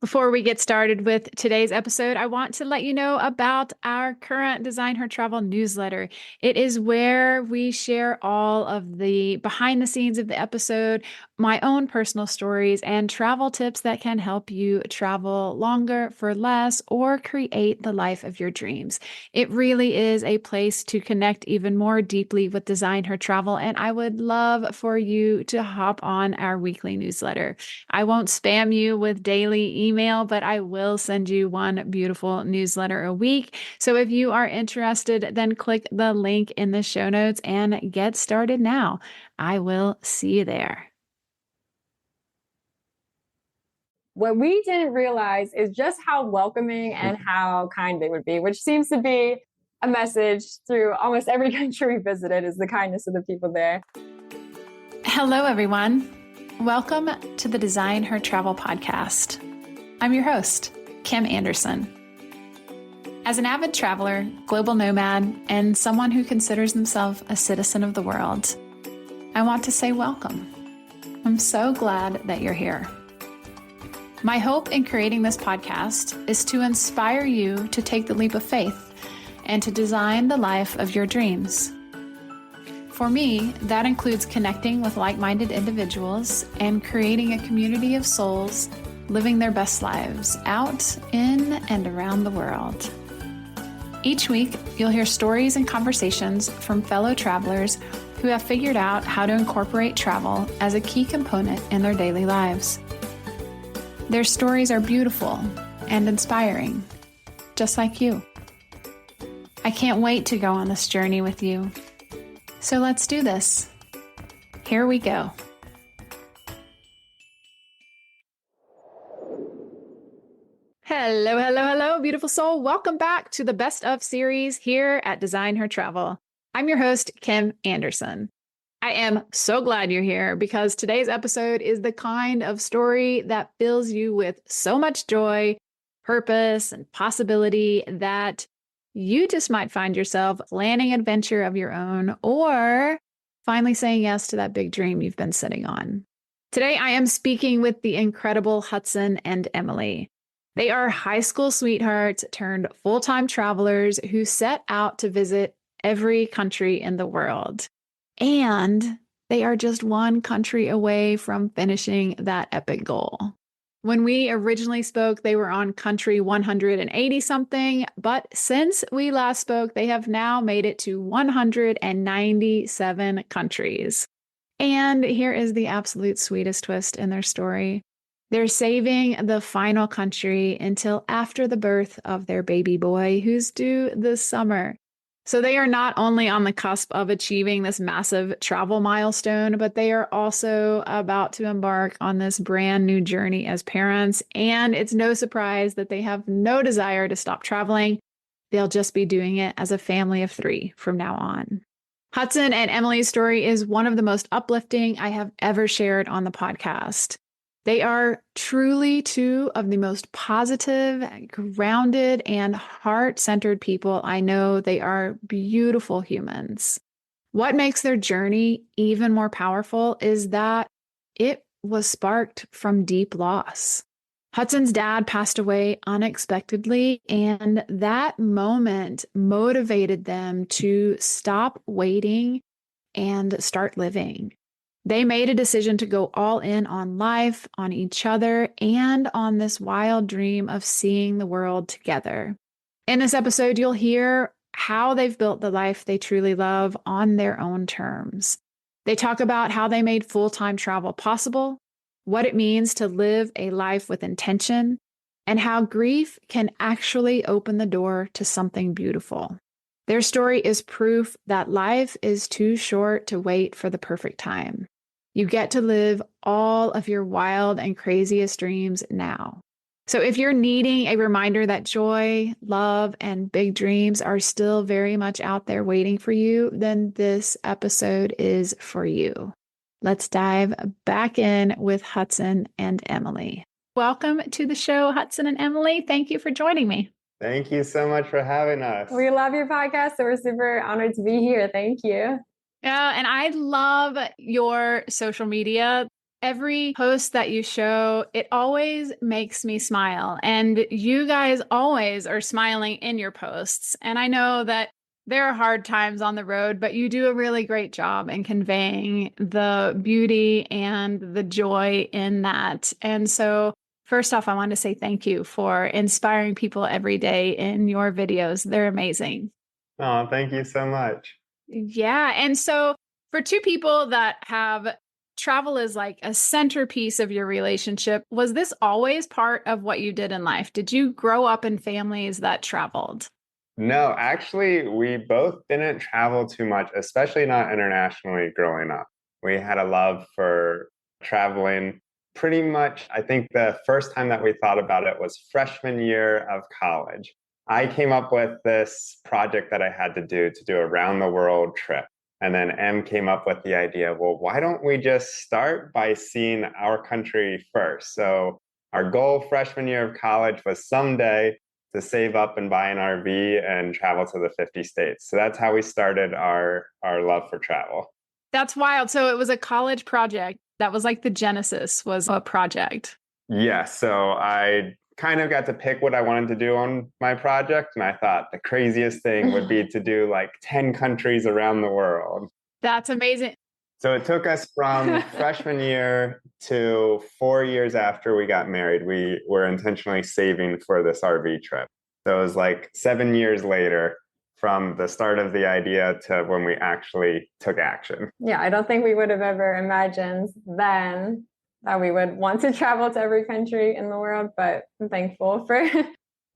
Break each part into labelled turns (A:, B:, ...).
A: Before we get started with today's episode, I want to let you know about our current Design Her Travel newsletter. It is where we share all of the behind the scenes of the episode, my own personal stories, and travel tips that can help you travel longer for less or create the life of your dreams. It really is a place to connect even more deeply with Design Her Travel, and I would love for you to hop on our weekly newsletter. I won't spam you with daily email, but I will send you one beautiful newsletter a week. So if you are interested, then click the link in the show notes and get started now. I will see you there.
B: What we didn't realize is just how welcoming and how kind they would be, which seems to be a message through almost every country we visited, is the kindness of the people there.
A: Hello, everyone. Welcome to the Design Her Travel podcast. I'm your host, Kim Anderson. As an avid traveler, global nomad, and someone who considers themselves a citizen of the world, I want to say welcome. I'm so glad that you're here. My hope in creating this podcast is to inspire you to take the leap of faith and to design the life of your dreams. For me, that includes connecting with like-minded individuals and creating a community of souls living their best lives out in and around the world. Each week, you'll hear stories and conversations from fellow travelers who have figured out how to incorporate travel as a key component in their daily lives. Their stories are beautiful and inspiring, just like you. I can't wait to go on this journey with you. So let's do this. Here we go. Hello, beautiful soul. Welcome back to the Best of series here at Design Her Travel. I'm your host, Kim Anderson. I am so glad you're here because today's episode is the kind of story that fills you with so much joy, purpose, and possibility that you just might find yourself planning an adventure of your own or finally saying yes to that big dream you've been sitting on. Today, I am speaking with the incredible Hudson and Emily. They are high school sweethearts turned full-time travelers who set out to visit every country in the world. And they are just one country away from finishing that epic goal. When we originally spoke, they were on country 180 something, but since we last spoke, they have now made it to 197 countries. And here is the absolute sweetest twist in their story. They're saving the final country until after the birth of their baby boy, who's due this summer. So they are not only on the cusp of achieving this massive travel milestone, but they are also about to embark on this brand new journey as parents. And it's no surprise that they have no desire to stop traveling. They'll just be doing it as a family of three from now on. Hudson and Emily's story is one of the most uplifting I have ever shared on the podcast. They are truly two of the most positive, grounded, and heart-centered people I know. They are beautiful humans. What makes their journey even more powerful is that it was sparked from deep loss. Hudson's dad passed away unexpectedly, and that moment motivated them to stop waiting and start living. They made a decision to go all in on life, on each other, and on this wild dream of seeing the world together. In this episode, you'll hear how they've built the life they truly love on their own terms. They talk about how they made full-time travel possible, what it means to live a life with intention, and how grief can actually open the door to something beautiful. Their story is proof that life is too short to wait for the perfect time. You get to live all of your wild and craziest dreams now. So if you're needing a reminder that joy, love, and big dreams are still very much out there waiting for you, then this episode is for you. Let's dive back in with Hudson and Emily. Welcome to the show, Hudson and Emily. Thank you for joining me.
C: Thank you so much for having us.
B: We love your podcast, so we're super honored to be here. Thank you.
A: Yeah, and I love your social media. Every post that you show, it always makes me smile. And you guys always are smiling in your posts. And I know that there are hard times on the road, but you do a really great job in conveying the beauty and the joy in that. And so, first off, I want to say thank you for inspiring people every day in your videos. They're amazing.
C: Oh, thank you so much.
A: Yeah. And so, for two people that have travel is like a centerpiece of your relationship, was this always part of what you did in life? Did you grow up in families that traveled?
C: No, actually, we both didn't travel too much, especially not internationally growing up. We had a love for traveling pretty much. I think the first time that we thought about it was freshman year of college. I came up with this project that I had to do a round the world trip. And then M came up with the idea, well, why don't we just start by seeing our country first? So our goal freshman year of college was someday to save up and buy an RV and travel to the 50 states. So that's how we started our love for travel.
A: That's wild. So it was a college project. That was like the genesis was a project.
C: Yeah, so I kind of got to pick what I wanted to do on my project. And I thought the craziest thing would be to do like 10 countries around the world.
A: That's amazing.
C: So it took us from freshman year to 4 years after we got married. We were intentionally saving for this RV trip. So it was like 7 years later from the start of the idea to when we actually took action.
B: Yeah, I don't think we would have ever imagined then that we would want to travel to every country in the world, but I'm thankful for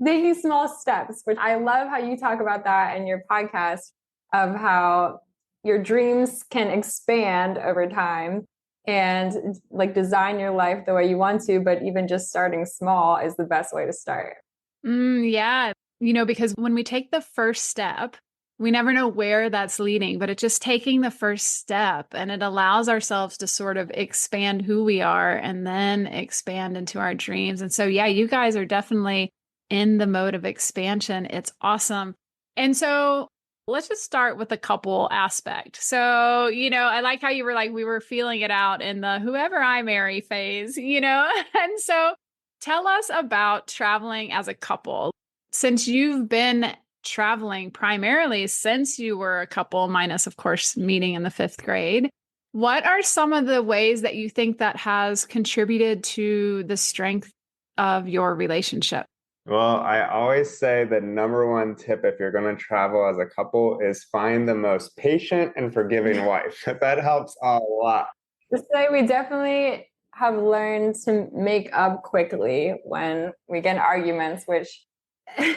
B: taking small steps, which I love how you talk about that in your podcast of how your dreams can expand over time and like design your life the way you want to, but even just starting small is the best way to start.
A: Yeah. Because when we take the first step, we never know where that's leading, but it's just taking the first step and it allows ourselves to sort of expand who we are and then expand into our dreams. And so, yeah, you guys are definitely in the mode of expansion. It's awesome. And so, let's just start with the couple aspect. So, I like how you were like, we were feeling it out in the whoever I marry phase, And so tell us about traveling as a couple. Since you've been traveling primarily since you were a couple, minus, of course, meeting in the fifth grade, what are some of the ways that you think that has contributed to the strength of your relationship?
C: Well, I always say the number one tip if you're going to travel as a couple is find the most patient and forgiving wife. That helps a lot.
B: To say we definitely have learned to make up quickly when we get in arguments, which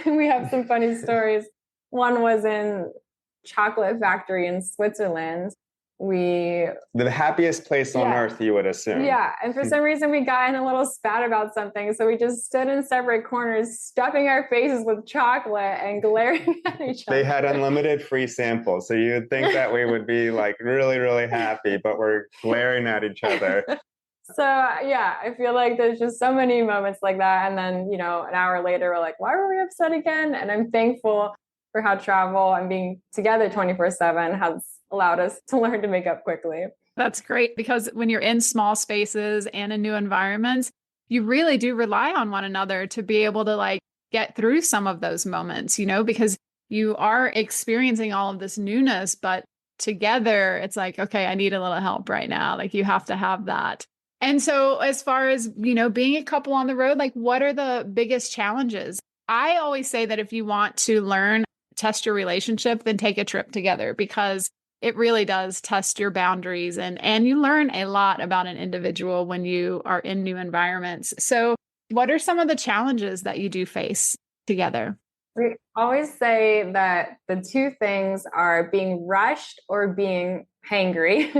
B: we have some funny stories. One was in chocolate factory in Switzerland. The
C: happiest place on earth, you would assume.
B: Yeah. And for some reason, we got in a little spat about something. So we just stood in separate corners, stuffing our faces with chocolate and glaring at each other.
C: They had unlimited free samples. So you'd think that we would be like really, really happy, but we're glaring at each other.
B: So, yeah, I feel like there's just so many moments like that. And then, an hour later, we're like, why were we upset again? And I'm thankful for how travel and being together 24/7 has allowed us to learn to make up quickly.
A: That's great because when you're in small spaces and in new environments, you really do rely on one another to be able to like get through some of those moments, because you are experiencing all of this newness, but together it's like, okay, I need a little help right now. Like you have to have that. And so as far as, being a couple on the road, like what are the biggest challenges? I always say that if you want to learn, test your relationship, then take a trip together because it really does test your boundaries and you learn a lot about an individual when you are in new environments. So what are some of the challenges that you do face together?
B: We always say that the two things are being rushed or being hangry.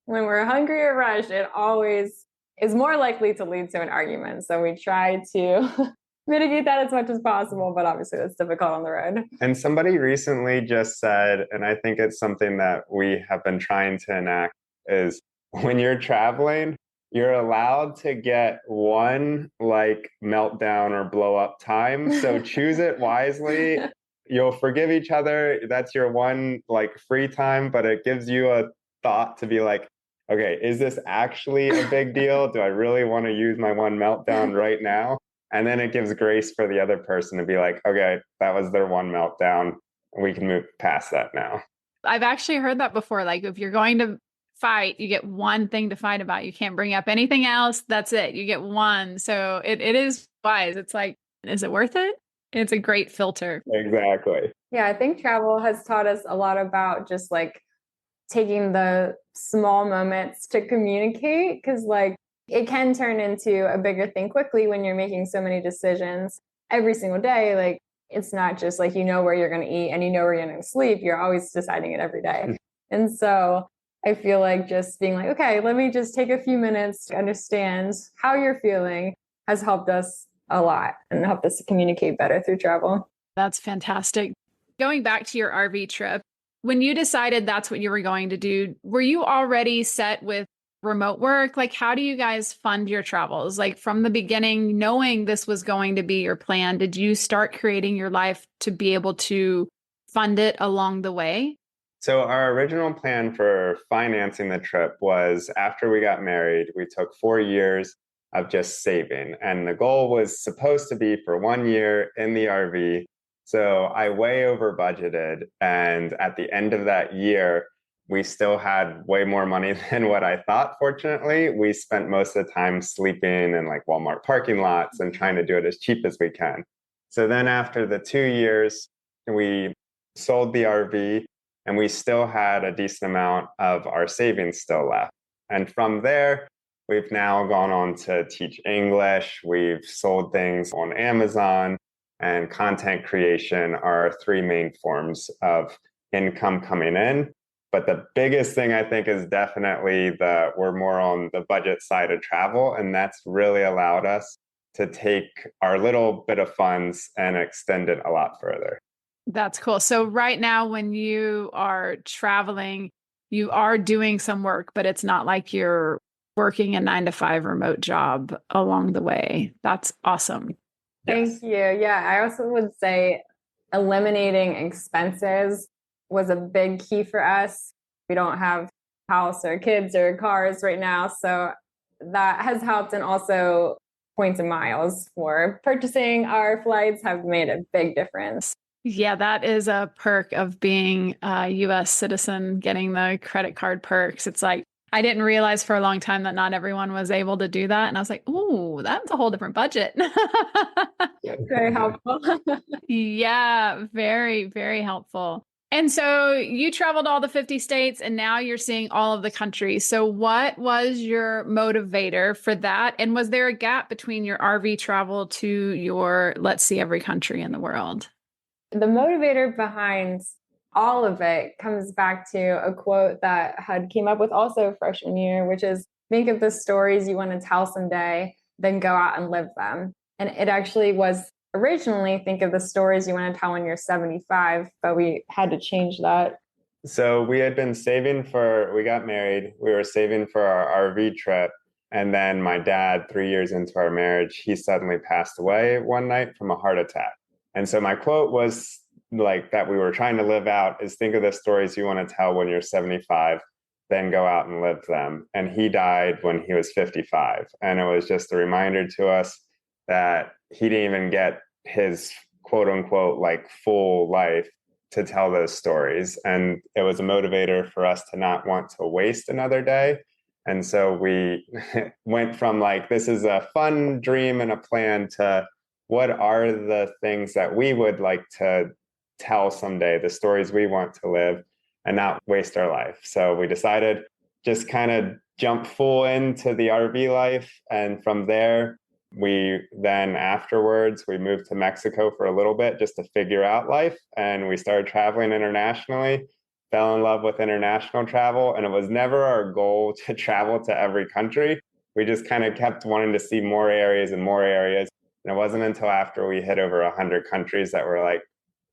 B: When we're hungry or rushed, it always is more likely to lead to an argument. So we try to mitigate that as much as possible, but obviously that's difficult on the road.
C: And somebody recently just said, and I think it's something that we have been trying to enact, is when you're traveling, you're allowed to get one like meltdown or blow up time. So choose it wisely. You'll forgive each other. That's your one like free time, but it gives you a thought to be like, okay, is this actually a big deal? Do I really want to use my one meltdown right now? And then it gives grace for the other person to be like, okay, that was their one meltdown. We can move past that now.
A: I've actually heard that before. Like if you're going to fight, you get one thing to fight about. You can't bring up anything else. That's it. You get one. So it is wise. It's like, is it worth it? It's a great filter.
C: Exactly.
B: Yeah, I think travel has taught us a lot about just like taking the small moments to communicate, because like it can turn into a bigger thing quickly when you're making so many decisions every single day. Like it's not just like you know where you're going to eat and you know where you're going to sleep. You're always deciding it every day. And so I feel like just being like, okay, let me just take a few minutes to understand how you're feeling has helped us a lot and helped us to communicate better through travel.
A: That's fantastic. Going back to your RV trip, when you decided that's what you were going to do, were you already set with remote work? Like, how do you guys fund your travels? Like, from the beginning, knowing this was going to be your plan, did you start creating your life to be able to fund it along the way?
C: So, our original plan for financing the trip was after we got married, we took 4 years of just saving. And the goal was supposed to be for 1 year in the RV. So, I way over budgeted. And at the end of that year, we still had way more money than what I thought. Fortunately, we spent most of the time sleeping in like Walmart parking lots and trying to do it as cheap as we can. So, then after the 2 years, we sold the RV and we still had a decent amount of our savings still left. And from there, we've now gone on to teach English. We've sold things on Amazon, and content creation are our three main forms of income coming in. But the biggest thing I think is definitely that we're more on the budget side of travel. And that's really allowed us to take our little bit of funds and extend it a lot further.
A: That's cool. So right now, when you are traveling, you are doing some work, but it's not like you're working a 9 to 5 remote job along the way. That's awesome.
B: Thank you. Yeah, I also would say eliminating expenses was a big key for us. We don't have a house or kids or cars right now, so that has helped. And also points and miles for purchasing our flights have made a big difference.
A: Yeah, that is a perk of being a US citizen, getting the credit card perks. It's like, I didn't realize for a long time that not everyone was able to do that. And I was like, oh, that's a whole different budget.
B: Very helpful.
A: Yeah, very, very helpful. And so you traveled all the 50 states and now you're seeing all of the countries. So what was your motivator for that? And was there a gap between your RV travel to your let's see every country in the world?
B: The motivator behind all of it comes back to a quote that Hud came up with also freshman year, which is think of the stories you want to tell someday, then go out and live them. And it actually was originally think of the stories you want to tell when you're 75, but we had to change that.
C: So we had been saving we got married, we were saving for our RV trip. And then my dad, 3 years into our marriage, he suddenly passed away one night from a heart attack. And so my quote was like that we were trying to live out is think of the stories you want to tell when you're 75, then go out and live them. And he died when he was 55. And it was just a reminder to us that he didn't even get his quote unquote like full life to tell those stories. And it was a motivator for us to not want to waste another day. And so we went from like, this is a fun dream and a plan to what are the things that we would like to tell someday, the stories we want to live and not waste our life. So we decided just kind of jump full into the RV life. And from there, we then afterwards, we moved to Mexico for a little bit just to figure out life. And we started traveling internationally, fell in love with international travel. And it was never our goal to travel to every country. We just kind of kept wanting to see more areas and more areas. And it wasn't until after we hit over 100 countries that we're like,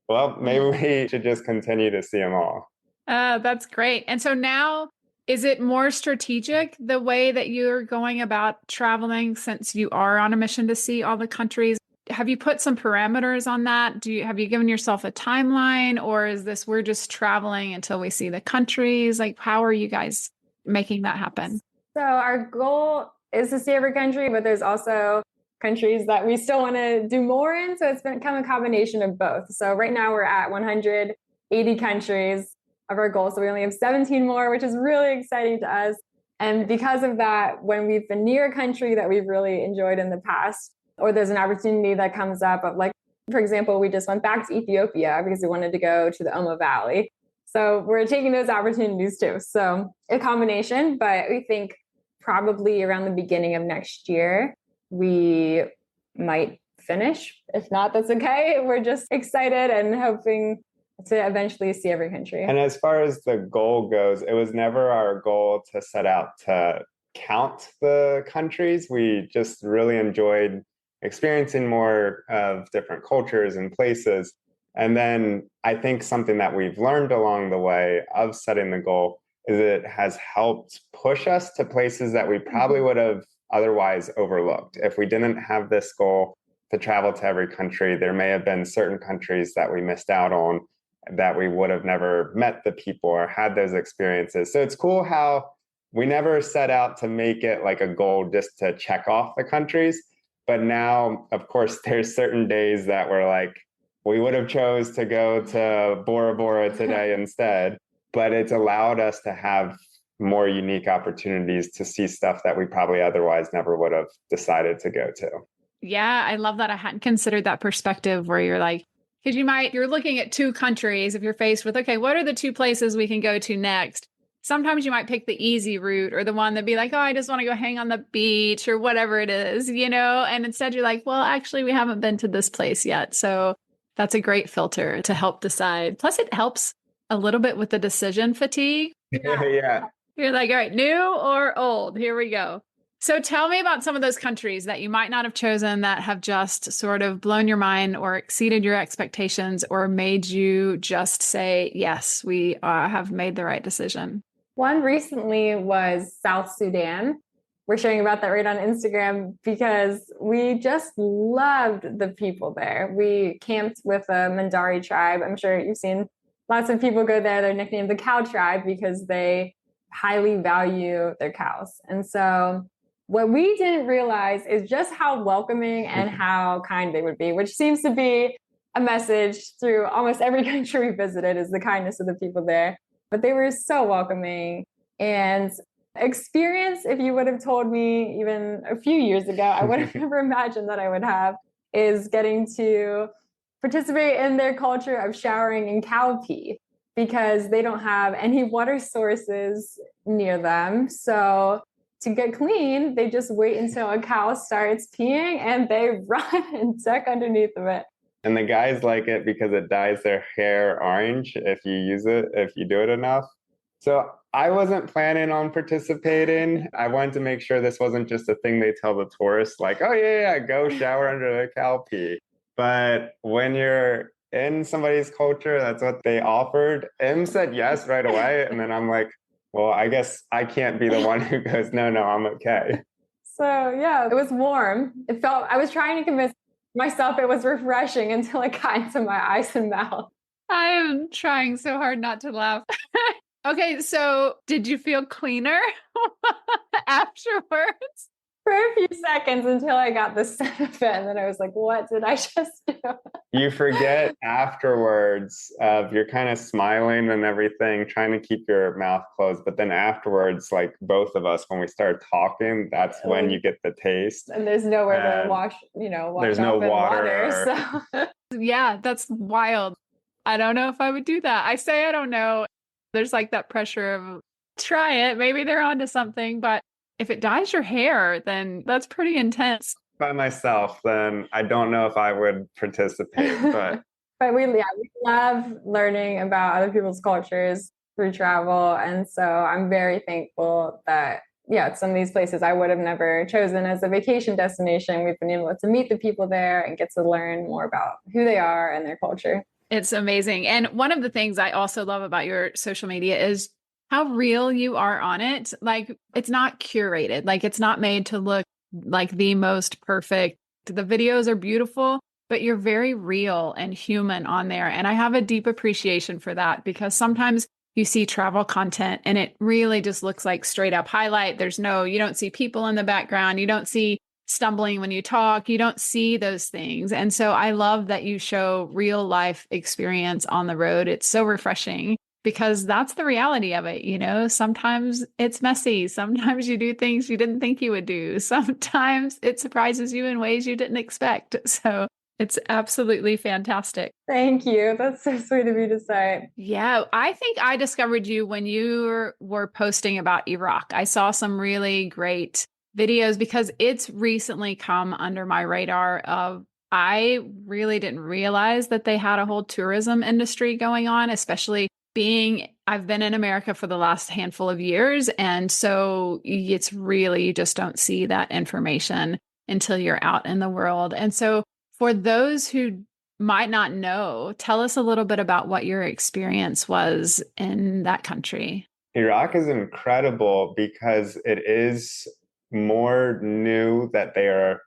C: well, maybe we should just continue to see them all.
A: That's great. And so now, is it more strategic the way that you're going about traveling since you are on a mission to see all the countries? Have you put some parameters on that? Have you given yourself a timeline, or is this we're just traveling until we see the countries? Like, how are you guys making that happen?
B: So our goal is to see every country, but there's also countries that we still want to do more in. So it's become a combination of both. So right now we're at 180 countries of our goal. So we only have 17 more, which is really exciting to us. And because of that, when we've been near a country that we've really enjoyed in the past, or there's an opportunity that comes up of, like, for example, we just went back to Ethiopia because we wanted to go to the Omo Valley. So we're taking those opportunities too. So a combination, but we think probably around the beginning of next year, we might finish. If not, that's okay. We're just excited and hoping to eventually see every country.
C: And as far as the goal goes, it was never our goal to set out to count the countries. We just really enjoyed experiencing more of different cultures and places. And then I think something that we've learned along the way of setting the goal is it has helped push us to places that we probably would have otherwise overlooked. If we didn't have this goal to travel to every country, there may have been certain countries that we missed out on that we would have never met the people or had those experiences. So it's cool how we never set out to make it like a goal just to check off the countries. But now, of course, there's certain days that we're like, we would have chose to go to Bora Bora today instead, but it's allowed us to have more unique opportunities to see stuff that we probably otherwise never would have decided to go to.
A: Yeah, I love that. I hadn't considered that perspective where you're like, because you're looking at two countries. If you're faced with, okay, what are the two places we can go to next? Sometimes you might pick the easy route or the one that'd be like, oh, I just want to go hang on the beach or whatever it is, and instead you're like, well, actually, we haven't been to this place yet. So that's a great filter to help decide. Plus, it helps a little bit with the decision fatigue.
C: Yeah.
A: You're like, all right, new or old? Here we go. So tell me about some of those countries that you might not have chosen that have just sort of blown your mind or exceeded your expectations or made you just say, yes, we have made the right decision.
B: One recently was South Sudan. We're sharing about that right on Instagram because we just loved the people there. We camped with a Mandari tribe. I'm sure you've seen lots of people go there. They're nicknamed the cow tribe because they highly value their cows. And so what we didn't realize is just how welcoming and how kind they would be, which seems to be a message through almost every country we visited, is the kindness of the people there. But they were so welcoming. And experience, if you would have told me even a few years ago, I would have never imagined that I would have, is getting to participate in their culture of showering in cow pee because they don't have any water sources near them. So to get clean, they just wait until a cow starts peeing and they run and duck underneath of it.
C: And the guys like it because it dyes their hair orange if you do it enough. So I wasn't planning on participating. I wanted to make sure this wasn't just a thing they tell the tourists, like, oh, yeah, go shower under the cow pee. But when you're in somebody's culture, that's what they offered. Em said yes right away. And then I'm like, well, I guess I can't be the one who goes, no, I'm okay.
B: So yeah, it was warm. I was trying to convince myself it was refreshing until it got into my eyes and mouth.
A: I am trying so hard not to laugh. Okay, so did you feel cleaner afterwards?
B: For a few seconds until I got the scent of it. And then I was like, what did I just do?
C: You forget afterwards you're kind of smiling and everything, trying to keep your mouth closed. But then afterwards, like both of us, when we start talking, that's when you get the taste.
B: And there's nowhere to wash
C: there's no water.
A: So. Yeah, that's wild. I don't know if I would do that. I say I don't know. There's like that pressure of try it. Maybe they're onto something. But if it dyes your hair, then that's pretty intense.
C: By myself, then I don't know if I would participate. But
B: we love learning about other people's cultures through travel. And so I'm very thankful that, some of these places I would have never chosen as a vacation destination. We've been able to meet the people there and get to learn more about who they are and their culture.
A: It's amazing. And one of the things I also love about your social media is how real you are on it. Like, it's not curated. Like, it's not made to look like the most perfect. The videos are beautiful, but you're very real and human on there. And I have a deep appreciation for that because sometimes you see travel content and it really just looks like straight up highlight. You don't see people in the background. You don't see stumbling when you talk. You don't see those things. And so I love that you show real life experience on the road. It's so refreshing because that's the reality of it. Sometimes it's messy. Sometimes you do things you didn't think you would do. Sometimes it surprises you in ways you didn't expect. So it's absolutely fantastic.
B: Thank you. That's so sweet of you to say.
A: Yeah, I think I discovered you when you were posting about Iraq. I saw some really great videos because it's recently come under my radar of I really didn't realize that they had a whole tourism industry going on, especially I've been in America for the last handful of years. And so it's really, you just don't see that information until you're out in the world. And so for those who might not know, tell us a little bit about what your experience was in that country.
C: Iraq is incredible because it is more new that they are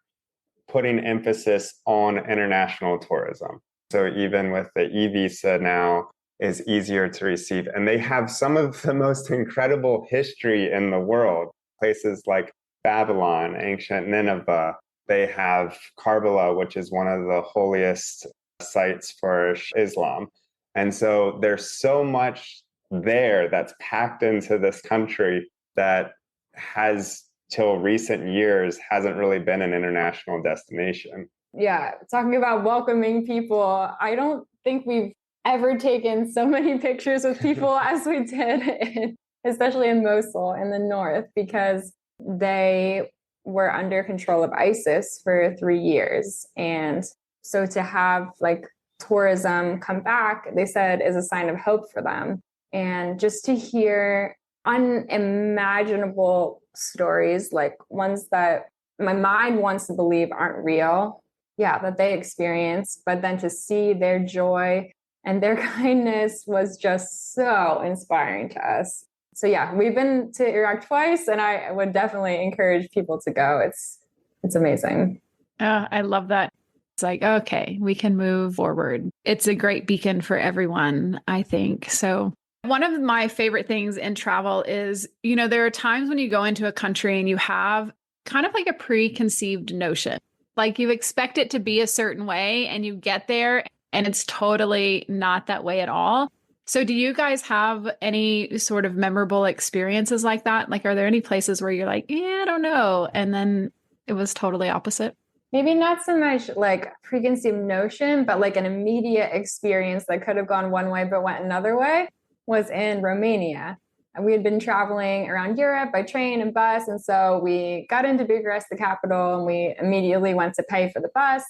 C: putting emphasis on international tourism. So even with the e-visa now is easier to receive. And they have some of the most incredible history in the world. Places like Babylon, ancient Nineveh. They have Karbala, which is one of the holiest sites for Islam. And so there's so much there that's packed into this country that has, till recent years, hasn't really been an international destination.
B: Yeah, talking about welcoming people, I don't think we've ever taken so many pictures with people as we did, especially in Mosul in the north, because they were under control of ISIS for 3 years. And so to have like tourism come back, they said, is a sign of hope for them. And just to hear unimaginable stories, like ones that my mind wants to believe aren't real, that they experience, but then to see their joy and their kindness was just so inspiring to us. So yeah, we've been to Iraq twice, and I would definitely encourage people to go. It's amazing.
A: I love that. It's like, okay, we can move forward. It's a great beacon for everyone, I think. So one of my favorite things in travel is, there are times when you go into a country and you have kind of like a preconceived notion. Like you expect it to be a certain way and you get there and it's totally not that way at all. So do you guys have any sort of memorable experiences like that? Like, are there any places where you're like, I don't know, and then it was totally opposite?
B: Maybe not so much like preconceived notion, but like an immediate experience that could have gone one way but went another way was in Romania. And we had been traveling around Europe by train and bus. And so we got into Bucharest, the capital, and we immediately went to pay for the bus.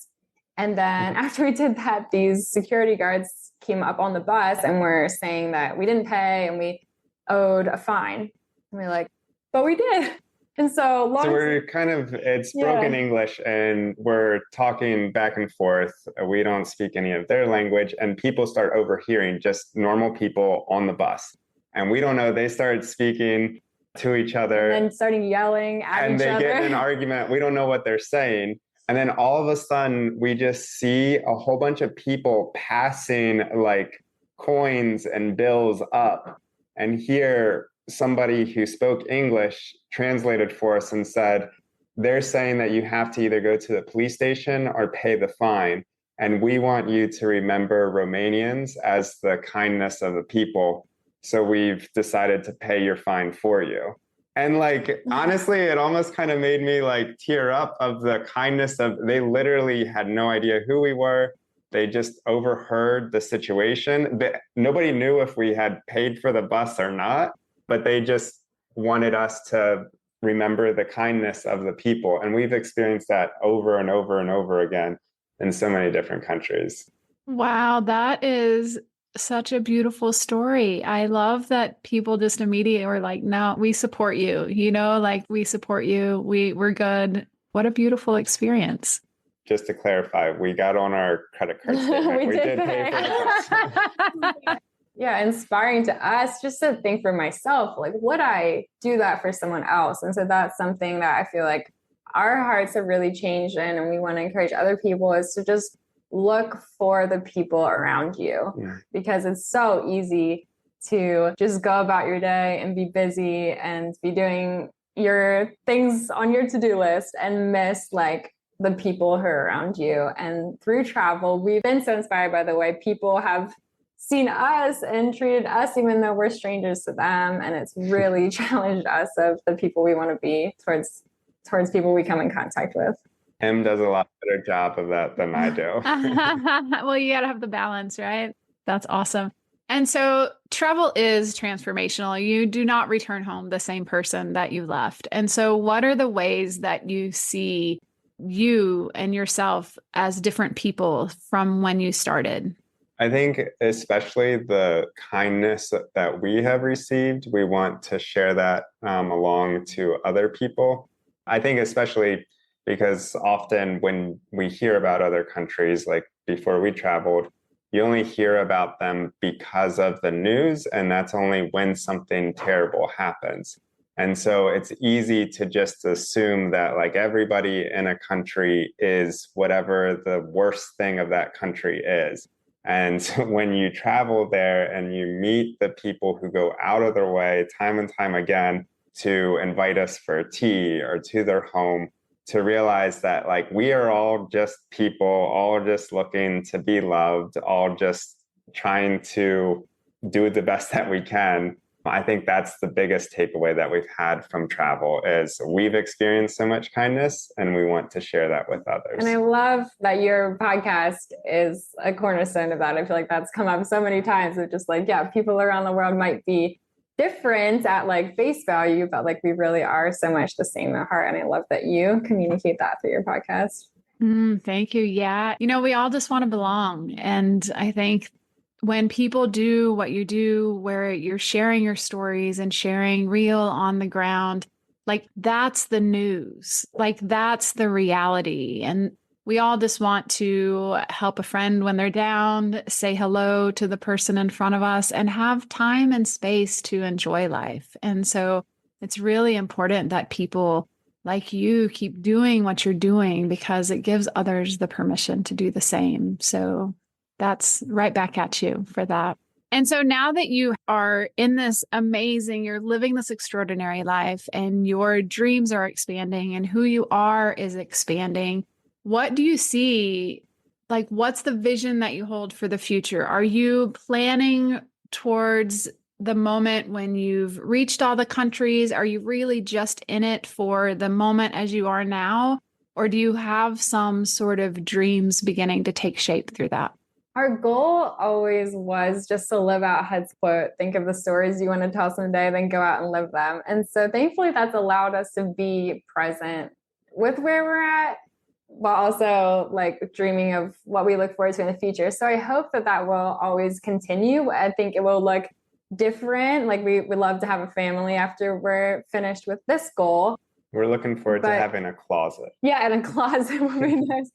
B: And then after we did that, these security guards came up on the bus and were saying that we didn't pay and we owed a fine. And we're like, but we did. And so
C: we're it's broken English and we're talking back and forth. We don't speak any of their language and people start overhearing just normal people on the bus. And we don't know, they started speaking to each other.
B: And starting yelling at each other.
C: And they get in an argument. We don't know what they're saying. And then all of a sudden, we just see a whole bunch of people passing like coins and bills up. And here, somebody who spoke English translated for us and said, they're saying that you have to either go to the police station or pay the fine. And we want you to remember Romanians as the kindness of the people. So we've decided to pay your fine for you. And like, honestly, it almost kind of made me like tear up of the kindness of, they literally had no idea who we were. They just overheard the situation. Nobody knew if we had paid for the bus or not, but they just wanted us to remember the kindness of the people. And we've experienced that over and over and over again in so many different countries.
A: Wow, that is such a beautiful story. I love that people just immediately were like, no, we support you, like we support you. We're good. What a beautiful experience.
C: Just to clarify, we got on our credit card statement. we did pay for the bus.
B: Yeah, inspiring to us just to think for myself, like, would I do that for someone else? And so that's something that I feel like our hearts have really changed in, and we want to encourage other people is to just look for the people around you, because it's so easy to just go about your day and be busy and be doing your things on your to-do list and miss like the people who are around you. And through travel, we've been so inspired by the way people have seen us and treated us even though we're strangers to them. And it's really challenged us of the people we want to be towards people we come in contact with.
C: Him does a lot better job of that than I do.
A: Well, you got to have the balance, right? That's awesome. And so travel is transformational. You do not return home the same person that you left. And so, what are the ways that you see you and yourself as different people from when you started?
C: I think especially the kindness that we have received, we want to share that along to other people. I think especially because often when we hear about other countries, like before we traveled, you only hear about them because of the news, and that's only when something terrible happens. And so it's easy to just assume that like everybody in a country is whatever the worst thing of that country is. And when you travel there and you meet the people who go out of their way time and time again to invite us for tea or to their home, to realize that like we are all just people, all just looking to be loved, all just trying to do the best that we can. I think that's the biggest takeaway that we've had from travel is we've experienced so much kindness and we want to share that with others.
B: And I love that your podcast is a cornerstone of that. I feel like that's come up so many times of just like, yeah, people around the world might be different at like face value, but like we really are so much the same at heart. And I love that you communicate that through your podcast.
A: Thank you. Yeah. We all just want to belong. And I think when people do what you do, where you're sharing your stories and sharing real on the ground, like that's the news, like that's the reality. And we all just want to help a friend when they're down, say hello to the person in front of us, and have time and space to enjoy life. And so it's really important that people like you keep doing what you're doing because it gives others the permission to do the same. So that's right back at you for that. And so now that you are in this amazing, you're living this extraordinary life and your dreams are expanding and who you are is expanding, what do you see? Like, what's the vision that you hold for the future? Are you planning towards the moment when you've reached all the countries? Are you really just in it for the moment as you are now? Or do you have some sort of dreams beginning to take shape through that?
B: Our goal always was just to live out Hud's quote, think of the stories you want to tell someday, then go out and live them. And so thankfully that's allowed us to be present with where we're at, while also like dreaming of what we look forward to in the future. So I hope that that will always continue. I think it will look different. Like we would love to have a family after we're finished with this goal.
C: We're looking forward to having a closet.
B: Yeah, and a closet would be nice.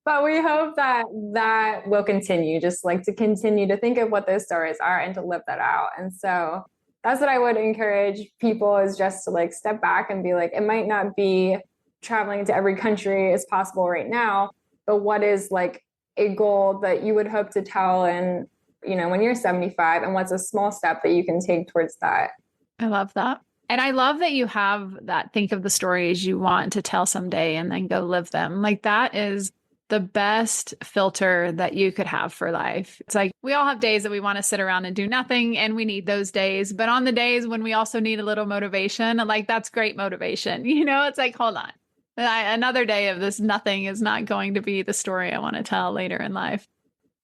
B: But we hope that that will continue, just like to continue to think of what those stories are and to live that out. And so that's what I would encourage people is just to like step back and be like, it might not be traveling to every country as possible right now, but what is like a goal that you would hope to tell and, when you're 75, and what's a small step that you can take towards that?
A: I love that. And I love that you have that think of the stories you want to tell someday and then go live them. Like that is the best filter that you could have for life. It's like we all have days that we want to sit around and do nothing, and we need those days. But on the days when we also need a little motivation, like that's great motivation. It's like, hold on. Another day of this nothing is not going to be the story I want to tell later in life.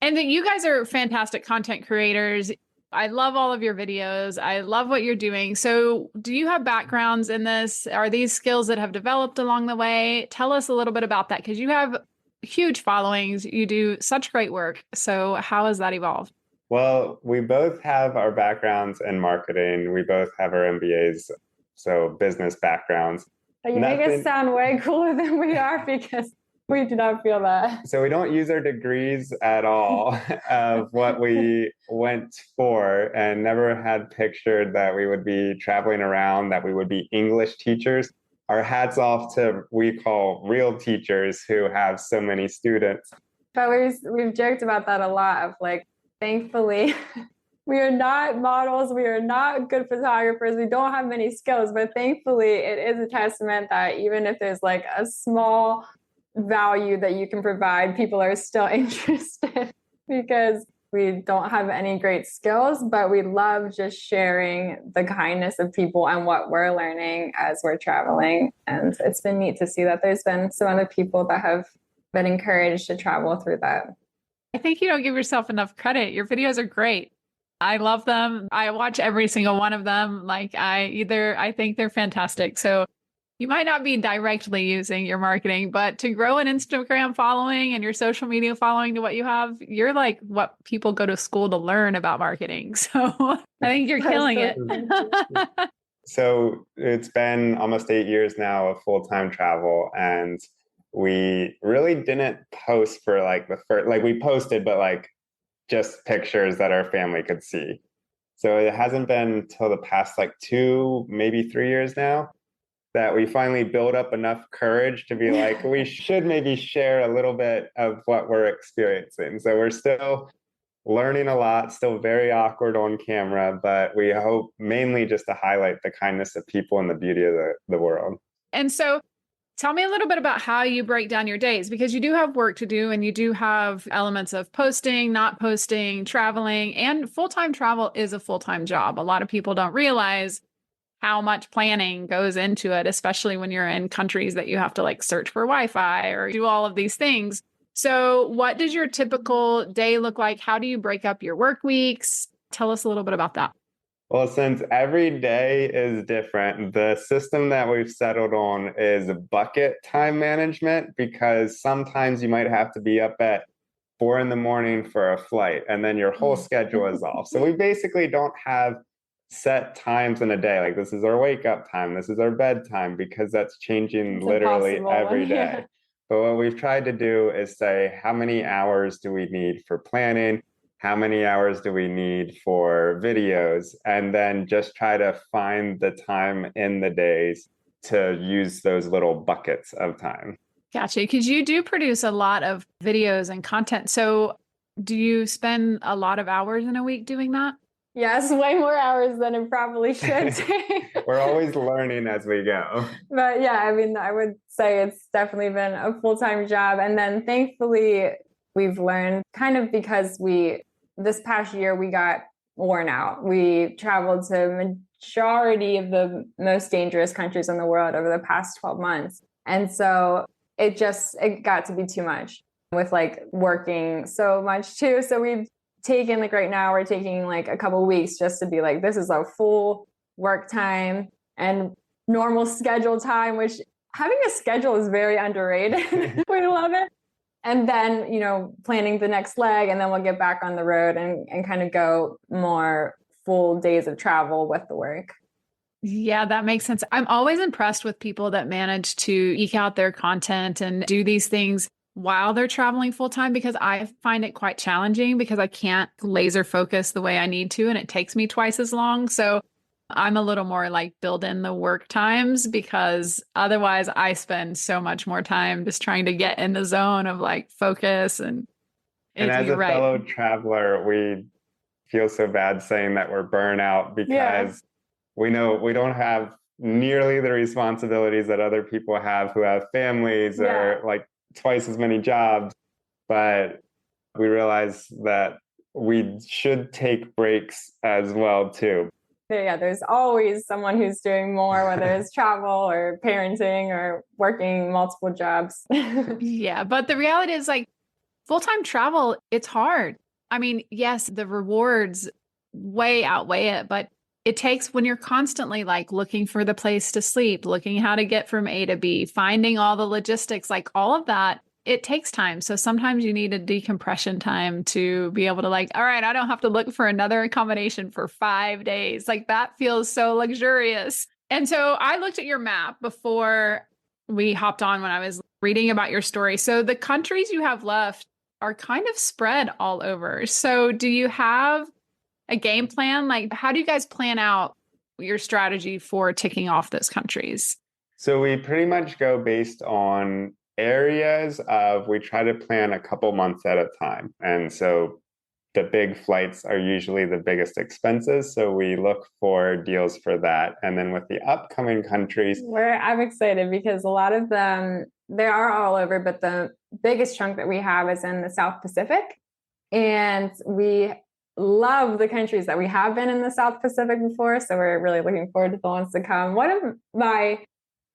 A: And that you guys are fantastic content creators. I love all of your videos. I love what you're doing. So do you have backgrounds in this? Are these skills that have developed along the way? Tell us a little bit about that because you have huge followings. You do such great work. So how has that evolved?
C: Well, we both have our backgrounds in marketing. We both have our MBAs, so business backgrounds.
B: But you make us sound way cooler than we are because we do not feel that.
C: So we don't use our degrees at all of what we went for and never had pictured that we would be traveling around, that we would be English teachers. Our hats off to we call real teachers who have so many students.
B: But we've joked about that a lot of like, thankfully, We are not models. We are not good photographers. We don't have many skills, but thankfully it is a testament that even if there's like a small value that you can provide, people are still interested because we don't have any great skills, but we love just sharing the kindness of people and what we're learning as we're traveling. And it's been neat to see that there's been some other people that have been encouraged to travel through that.
A: I think you don't give yourself enough credit. Your videos are great. I love them. I watch every single one of them. I think they're fantastic. So you might not be directly using your marketing, but to grow an Instagram following and your social media following to what you have, you're like what people go to school to learn about marketing. So I think you're killing it.
C: So it's been almost 8 years now of full-time travel, and we really didn't post for like the first, like we posted, but like just pictures that our family could see. So it hasn't been till the past like 2, maybe 3 years now that we finally build up enough courage to be like, we should maybe share a little bit of what we're experiencing. So we're still learning a lot, still very awkward on camera, but we hope mainly just to highlight the kindness of people and the beauty of the world.
A: And so tell me a little bit about how you break down your days, because you do have work to do and you do have elements of posting, not posting, traveling, and full-time travel is a full-time job. A lot of people don't realize how much planning goes into it, especially when you're in countries that you have to like search for Wi-Fi or do all of these things. So what does your typical day look like? How do you break up your work weeks? Tell us a little bit about that.
C: Well, since every day is different, the system that we've settled on is bucket time management, because sometimes you might have to be up at 4 in the morning for a flight and then your whole schedule is off. So we basically don't have set times in a day. Like this is our wake up time, this is our bedtime, because that's changing
B: It's
C: literally
B: impossible.
C: every day. But what we've tried to do is say, how many hours do we need for planning? How many hours do we need for videos? And then just try to find the time in the days to use those little buckets of time.
A: Gotcha. Because you do produce a lot of videos and content. So do you spend a lot of hours in a week doing that?
B: Yes, way more hours than it probably should take.
C: We're always learning as we go.
B: But yeah, I mean, I would say it's definitely been a full-time job. And then thankfully, we've learned kind of because this past year, we got worn out. We traveled to majority of the most dangerous countries in the world over the past 12 months. And so it got to be too much with like working so much too. So we've taken like right now, we're taking like a couple weeks just to be like, this is our full work time and normal schedule time, which having a schedule is very underrated. We love it. And then, planning the next leg, and then we'll get back on the road and kind of go more full days of travel with the work.
A: Yeah, that makes sense. I'm always impressed with people that manage to eke out their content and do these things while they're traveling full time, because I find it quite challenging because I can't laser focus the way I need to, and it takes me twice as long. So I'm a little more like build in the work times, because otherwise I spend so much more time just trying to get in the zone of like focus. And
C: as a
A: right.
C: fellow traveler, we feel so bad saying that we're burnout because we know we don't have nearly the responsibilities that other people have who have families or like twice as many jobs. But we realize that we should take breaks as well too.
B: Yeah, there's always someone who's doing more, whether it's travel or parenting or working multiple jobs.
A: Yeah, but the reality is like full-time travel, it's hard. I mean, yes, the rewards way outweigh it, but it takes when you're constantly like looking for the place to sleep, looking how to get from A to B, finding all the logistics, like all of that, it takes time. So sometimes you need a decompression time to be able to like, all right, I don't have to look for another accommodation for 5 days. Like that feels so luxurious. And so I looked at your map before we hopped on when I was reading about your story. So the countries you have left are kind of spread all over. So do you have a game plan? Like, how do you guys plan out your strategy for ticking off those countries?
C: So we pretty much go based on we try to plan a couple months at a time. And so the big flights are usually the biggest expenses. So we look for deals for that. And then with the upcoming countries,
B: I'm excited because a lot of them, they are all over, but the biggest chunk that we have is in the South Pacific. And we love the countries that we have been in the South Pacific before. So we're really looking forward to the ones to come. One of my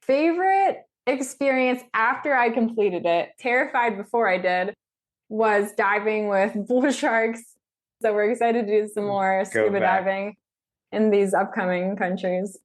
B: favorite experience after I completed it, terrified before I did, was diving with bull sharks. So we're excited to do some more scuba diving in these upcoming countries.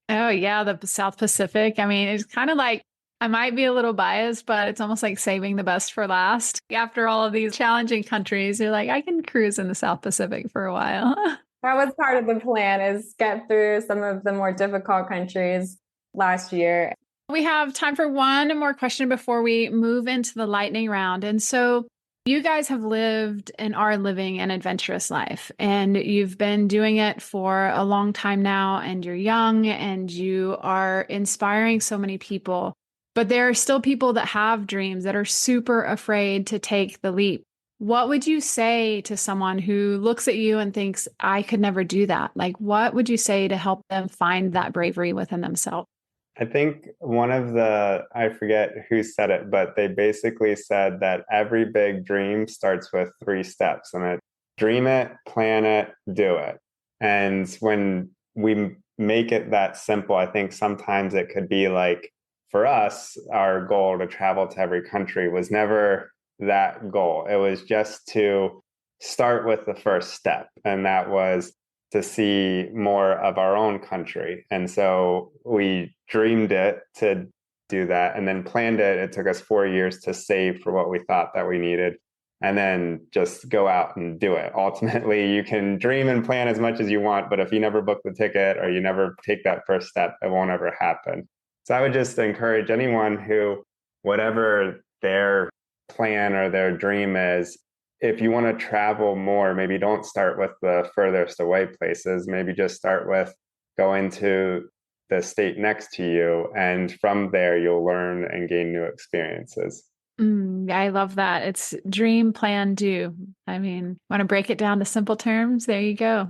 A: Oh, yeah, the South Pacific. I mean, it's kind of like, I might be a little biased, but it's almost like saving the best for last. After all of these challenging countries, you're like, I can cruise in the South Pacific for a while.
B: That was part of the plan, is get through some of the more difficult countries last year.
A: We have time for one more question before we move into the lightning round. And so you guys have lived and are living an adventurous life, and you've been doing it for a long time now, and you're young and you are inspiring so many people. But there are still people that have dreams that are super afraid to take the leap. What would you say to someone who looks at you and thinks, I could never do that? Like, what would you say to help them find that bravery within themselves?
C: I think I forget who said it, but they basically said that every big dream starts with 3 steps, and it dream it, plan it, do it. And when we make it that simple, I think sometimes it could be like, for us, our goal to travel to every country was never that goal. It was just to start with the first step, and that was to see more of our own country. And so we dreamed it to do that and then planned it. It took us 4 years to save for what we thought that we needed, and then just go out and do it. Ultimately, you can dream and plan as much as you want, but if you never book the ticket or you never take that first step, it won't ever happen. So I would just encourage anyone who, whatever their plan or their dream is, if you want to travel more, maybe don't start with the furthest away places. Maybe just start with going to the state next to you. And from there, you'll learn and gain new experiences.
A: I love that. It's dream, plan, do. I mean, want to break it down to simple terms? There you go.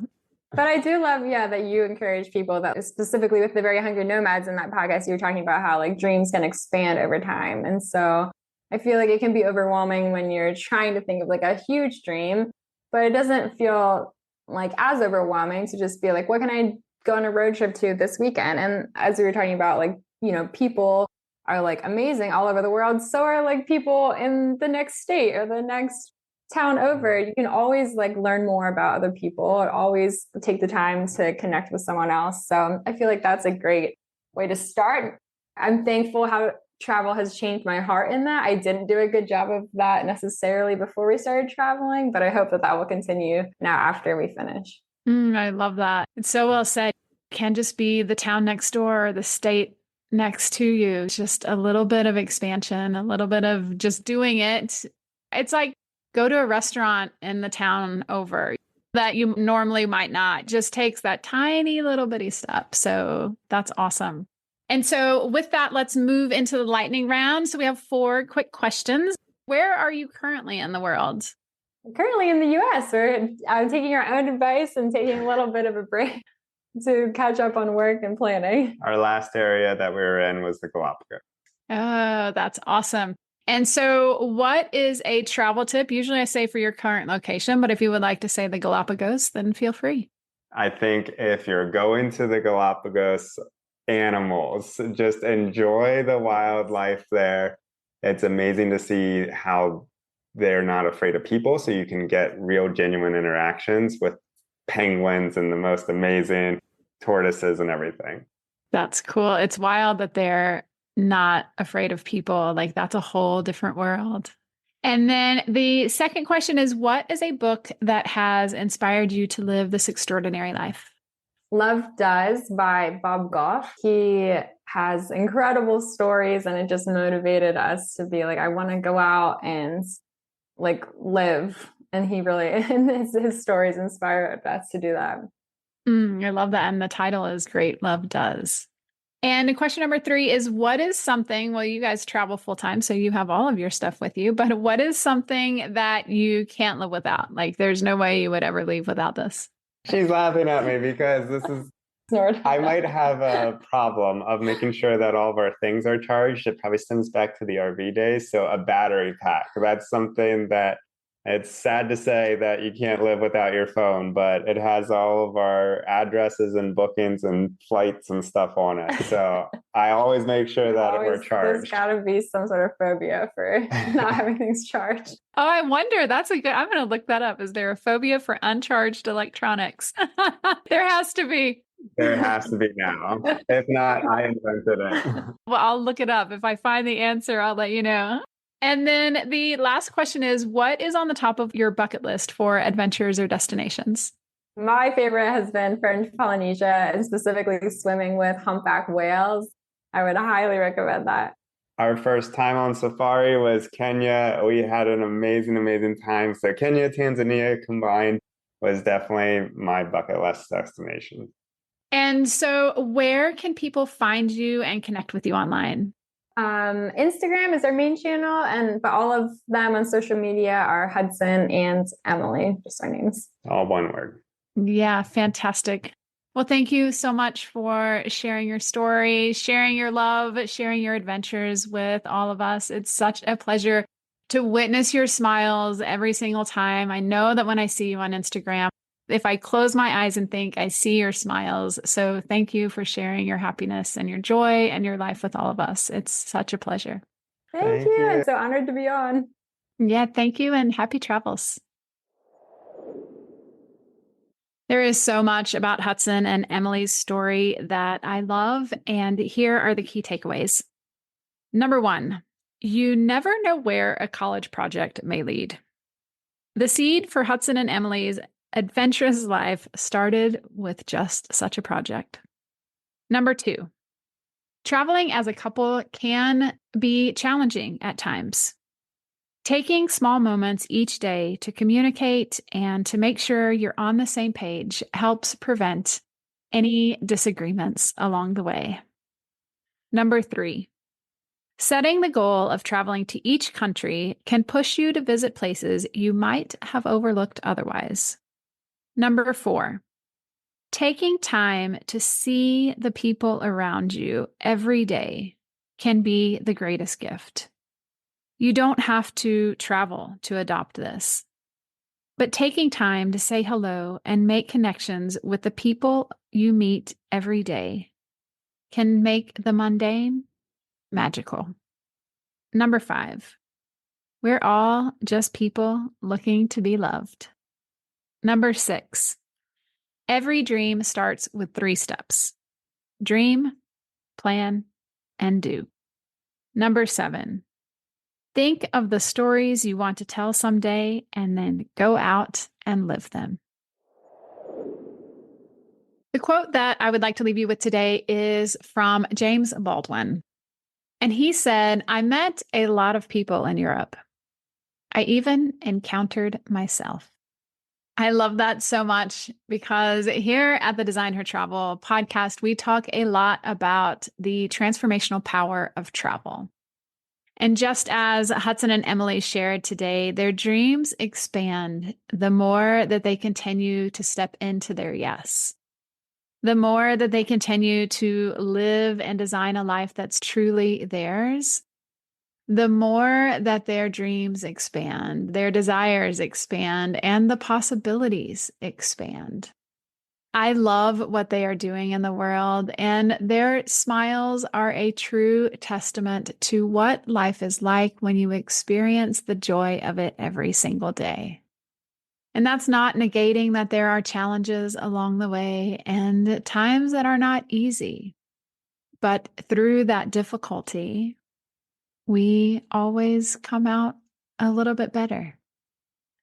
B: But I do love, yeah, that you encourage people, that specifically with the Very Hungry Nomads in that podcast, you were talking about how like dreams can expand over time. And so I feel like it can be overwhelming when you're trying to think of like a huge dream, but it doesn't feel like as overwhelming to just be like, what can I go on a road trip to this weekend? And as we were talking about, like, you know, people are like amazing all over the world. So are like people in the next state or the next town over. You can always like learn more about other people, or always take the time to connect with someone else. So I feel like that's a great way to start. I'm thankful how travel has changed my heart in that. I didn't do a good job of that necessarily before we started traveling, but I hope that that will continue now after we finish.
A: I love that. It's so well said. It can just be the town next door or the state next to you. It's just a little bit of expansion, a little bit of just doing it. It's like go to a restaurant in the town over that you normally might not. Just takes that tiny little bitty step. So that's awesome. And so with that, let's move into the lightning round. So we have 4 quick questions. Where are you currently in the world?
B: Currently in the US, I'm taking our own advice and taking a little bit of a break to catch up on work and planning.
C: Our last area that we were in was the Galapagos.
A: Oh, that's awesome. And so what is a travel tip? Usually I say for your current location, but if you would like to say the Galapagos, then feel free.
C: I think if you're going to the Galapagos, animals, just enjoy the wildlife there. It's amazing to see how they're not afraid of people. So you can get real, genuine interactions with penguins and the most amazing tortoises and everything.
A: That's cool. It's wild that they're not afraid of people. Like that's a whole different world. And then the second question is, what is a book that has inspired you to live this extraordinary life?
B: Love Does by Bob Goff. He has incredible stories, and it just motivated us to be like, I want to go out and like live. And he really, and his stories inspire us to do that.
A: I love that. And the title is great. Love Does. And question number 3 is what is something, well, you guys travel full time, so you have all of your stuff with you, but what is something that you can't live without? Like there's no way you would ever leave without this.
C: She's laughing at me because this is, I might have a problem of making sure that all of our things are charged. It probably stems back to the RV days. So a battery pack, that's something that it's sad to say that you can't live without your phone, but it has all of our addresses and bookings and flights and stuff on it. So I always make sure that we're charged.
B: There's got to be some sort of phobia for not having things charged.
A: Oh, I wonder. That's a good, I'm going to look that up. Is there a phobia for uncharged electronics? There has to be.
C: There has to be now. If not, I invented it.
A: Well, I'll look it up. If I find the answer, I'll let you know. And then the last question is, what is on the top of your bucket list for adventures or destinations?
B: My favorite has been French Polynesia and specifically swimming with humpback whales. I would highly recommend that.
C: Our first time on safari was Kenya. We had an amazing, amazing time. So Kenya, Tanzania combined was definitely my bucket list destination.
A: And so where can people find you and connect with you online?
B: Instagram is our main channel, but all of them on social media are Hudson and Emily, just our names.
C: All one word.
A: Yeah, fantastic. Well, thank you so much for sharing your story, sharing your love, sharing your adventures with all of us. It's such a pleasure to witness your smiles every single time. I know that when I see you on Instagram, if I close my eyes and think, I see your smiles. So thank you for sharing your happiness and your joy and your life with all of us. It's such a pleasure.
B: Thank you. I'm so honored to be on.
A: Yeah, thank you and happy travels. There is so much about Hudson and Emily's story that I love, and here are the key takeaways. Number 1, you never know where a college project may lead. The seed for Hudson and Emily's adventurous life started with just such a project. Number 2, traveling as a couple can be challenging at times. Taking small moments each day to communicate and to make sure you're on the same page helps prevent any disagreements along the way. Number 3, setting the goal of traveling to each country can push you to visit places you might have overlooked otherwise. Number 4, taking time to see the people around you every day can be the greatest gift. You don't have to travel to adopt this, but taking time to say hello and make connections with the people you meet every day can make the mundane magical. Number 5, we're all just people looking to be loved. Number 6, every dream starts with 3 steps: dream, plan, and do. Number 7, think of the stories you want to tell someday and then go out and live them. The quote that I would like to leave you with today is from James Baldwin. And he said, "I met a lot of people in Europe. I even encountered myself." I love that so much because here at the Design Her Travel podcast, we talk a lot about the transformational power of travel. And just as Hudson and Emily shared today, their dreams expand the more that they continue to step into their yes. The more that they continue to live and design a life that's truly theirs, the more that their dreams expand, their desires expand, and the possibilities expand. I love what they are doing in the world, and their smiles are a true testament to what life is like when you experience the joy of it every single day. And that's not negating that there are challenges along the way and times that are not easy. But through that difficulty, we always come out a little bit better,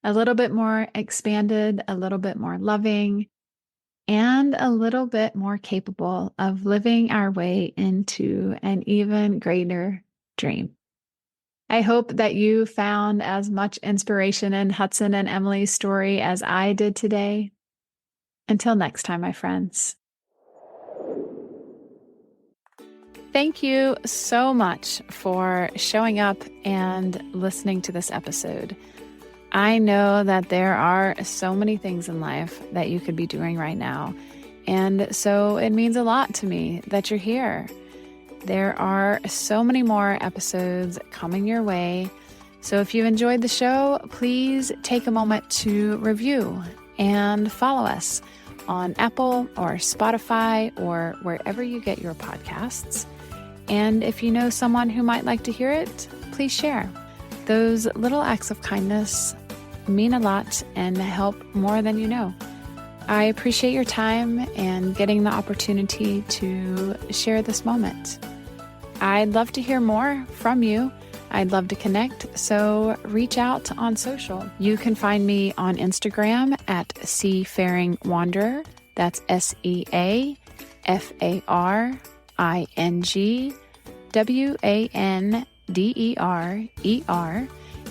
A: a little bit more expanded, a little bit more loving, and a little bit more capable of living our way into an even greater dream. I hope that you found as much inspiration in Hudson and Emily's story as I did today. Until next time, my friends. Thank you so much for showing up and listening to this episode. I know that there are so many things in life that you could be doing right now. And so it means a lot to me that you're here. There are so many more episodes coming your way. So if you enjoyed the show, please take a moment to review and follow us on Apple or Spotify or wherever you get your podcasts. And if you know someone who might like to hear it, please share. Those little acts of kindness mean a lot and help more than you know. I appreciate your time and getting the opportunity to share this moment. I'd love to hear more from you. I'd love to connect, so reach out on social. You can find me on Instagram at Seafaring Wanderer. That's SeafaringWanderer.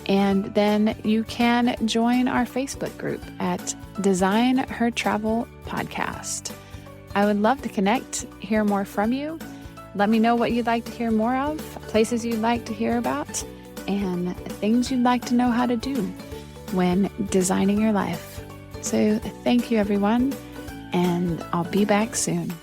A: And then you can join our Facebook group at Design Her Travel Podcast. I would love to connect, hear more from you. Let me know what you'd like to hear more of, places you'd like to hear about, and things you'd like to know how to do when designing your life. So thank you, everyone, and I'll be back soon.